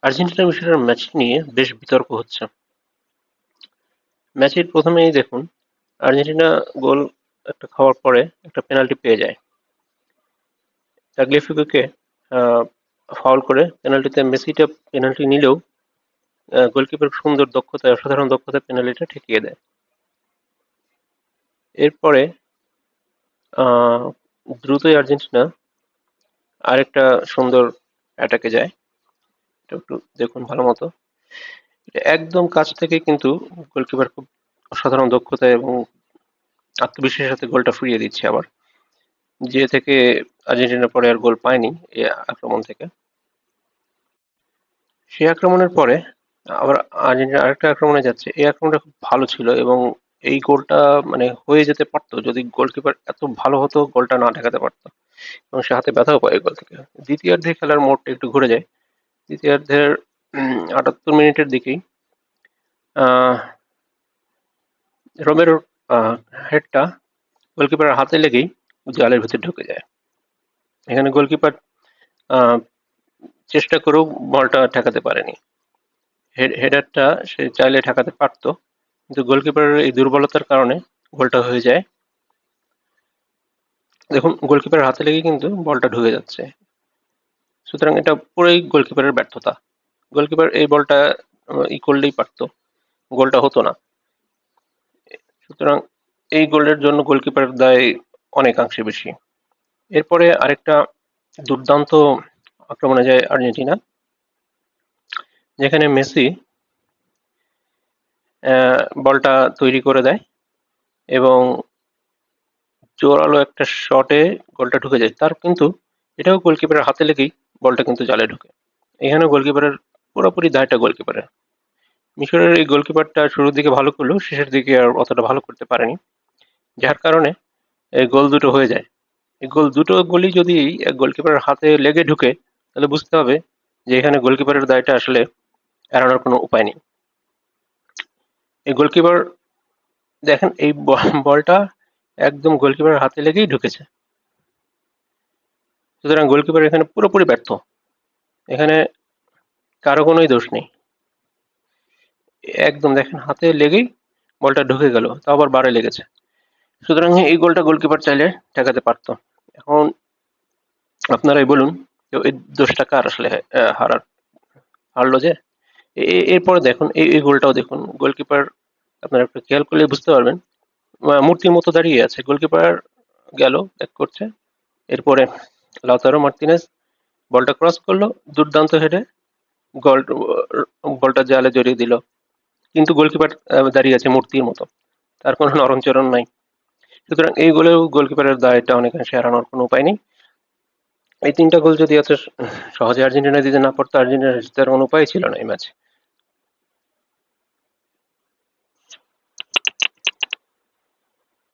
Argentina মিশরের match নিয়ে বেশ বিতর্ক হচ্ছে। ম্যাচের প্রথমেই দেখুন, আর্জেন্টিনা গোল একটা খাওয়ার পরে একটা পেনাল্টি পেয়ে যায়। তাগলিয়াফিকোকে ফাউল করে পেনাল্টিতে মেসিটা পেনাল্টি নিলেও গোলকিপার সুন্দর দক্ষতায়, অসাধারণ দক্ষতায় পেনাল্টিটা ঠেকিয়ে দেয়। এরপরে আহ, দ্রুতই আর্জেন্টিনা আরেকটা সুন্দর অ্যাটাকে যায়। এটা একটু দেখুন ভালো মতো। এটা একদম কাছ থেকে কিন্তু গোলকিপার খুব অসাধারণ দক্ষতায় এবং আত্মবিশ্বাসের সাথে গোলটা ফিরিয়ে দিচ্ছে আবার, যে থেকে আর্জেন্টিনা পরে আর গোল পায়নি এই আক্রমণ থেকে। সেই আক্রমণের পরে আবার আর্জেন্টিনা আরেকটা আক্রমণে যাচ্ছে। এই আক্রমণটা খুব ভালো ছিল এবং এই গোলটা মানে হয়ে যেতে পারতো যদি গোলকিপার এত ভালো হতো, গোলটা না ঠেকাতে পারতো এবং সে হাতে ব্যথাও পায় গোল থেকে। দ্বিতীয়ার্ধে খেলার মোড়টা একটু ঘুরে যায়। দ্বিতীয়ার্ধের ৭৮ মিনিটের দিকেই আহ রোমেরোর হেডটা গোলকিপারের হাতে লেগেই জালের ভেতর ঢুকে যায়। এখানে গোলকিপার আহ চেষ্টা করেও বলটা ঠেকাতে পারেনি। হেডারটা সে চাইলে ঠেকাতে পারতো, কিন্তু গোলকিপারের এই দুর্বলতার কারণে গোলটা হয়ে যায়। দেখুন, গোলকিপারের হাতে লেগে কিন্তু বলটা ঢুকে যাচ্ছে, সুতরাং এটা পুরোই গোলকিপারের ব্যর্থতা। গোলকিপার এই বলটা করলেই পারতো, গোলটা হতো না। সুতরাং এই গোলের জন্য গোলকিপারের দায় অনেকাংশে বেশি। এরপরে আরেকটা দুর্দান্ত আক্রমণে যায় আর্জেন্টিনা, যেখানে মেসি বলটা তৈরি করে দেয় এবং জোরালো একটা শটে গোলটা ঢুকে যায়। তার কিন্তু এটাও গোলকিপারের হাতে লেগেই বলটা কিন্তু জালে ঢোকে। এখানে গোলকিপারের পুরোপুরি দায়টা গোলকিপারের। মিশরের এই গোলকিপারটা শুরুর দিকে ভালো করলেও শেষের দিকে আর অতটা ভালো করতে পারেনি, যার কারণে এই গোল দুটো হয়ে যায়। এই দুটো গোলই যদি এক গোলকিপারের হাতে লেগে ঢুকে, তাহলে বুঝতে হবে যে এখানে গোলকিপারের দায়টা আসলে এড়ানোর কোনো উপায় নেই। এই গোলকিপার দেখেন, এই বলটা একদম গোলকিপারের হাতে লেগেই ঢুকেছে, সুতরাং গোলকিপার এখানে পুরোপুরি ব্যর্থ। এখানে কারো কোনোই দোষ নেই। একদম দেখেন, হাতে লেগেই বলটা ঢুকে গেল, তাও আবার বারে লেগেছে। সুতরাং এই গোলটা গোলকিপার চাইলে ঠেকাতে পারতো। এখন আপনারাই বলুন, তো এই দোষটা কার আসলে? হারলো যে। এরপরে দেখুন, এই গোলটাও দেখুন, গোলকিপার আপনারা একটু খেয়াল করলে বুঝতে পারবেন, মূর্তির মতো দাঁড়িয়ে আছে। গোলকিপার গেল ব্যাক করছে, এরপরে লাউতারো মার্তিনেজ বলটা ক্রস করলো, দুর্দান্ত হেডে গোল, বলটা জালে জড়িয়ে দিল। কিন্তু গোলকিপার দাঁড়িয়ে আছে মূর্তির মতো, তার কোনো নরমচরণ নাই। সুতরাং এই গোলেও গোলকিপারের দায়টা অনেকাংশে এড়ানোর কোনো উপায় নেই। এই তিনটা গোল যদি এত সহজে আর্জেন্টিনা দিতে না পারতো, আর্জেন্টিনার জেতার কোনো উপায় ছিল না এই ম্যাচ।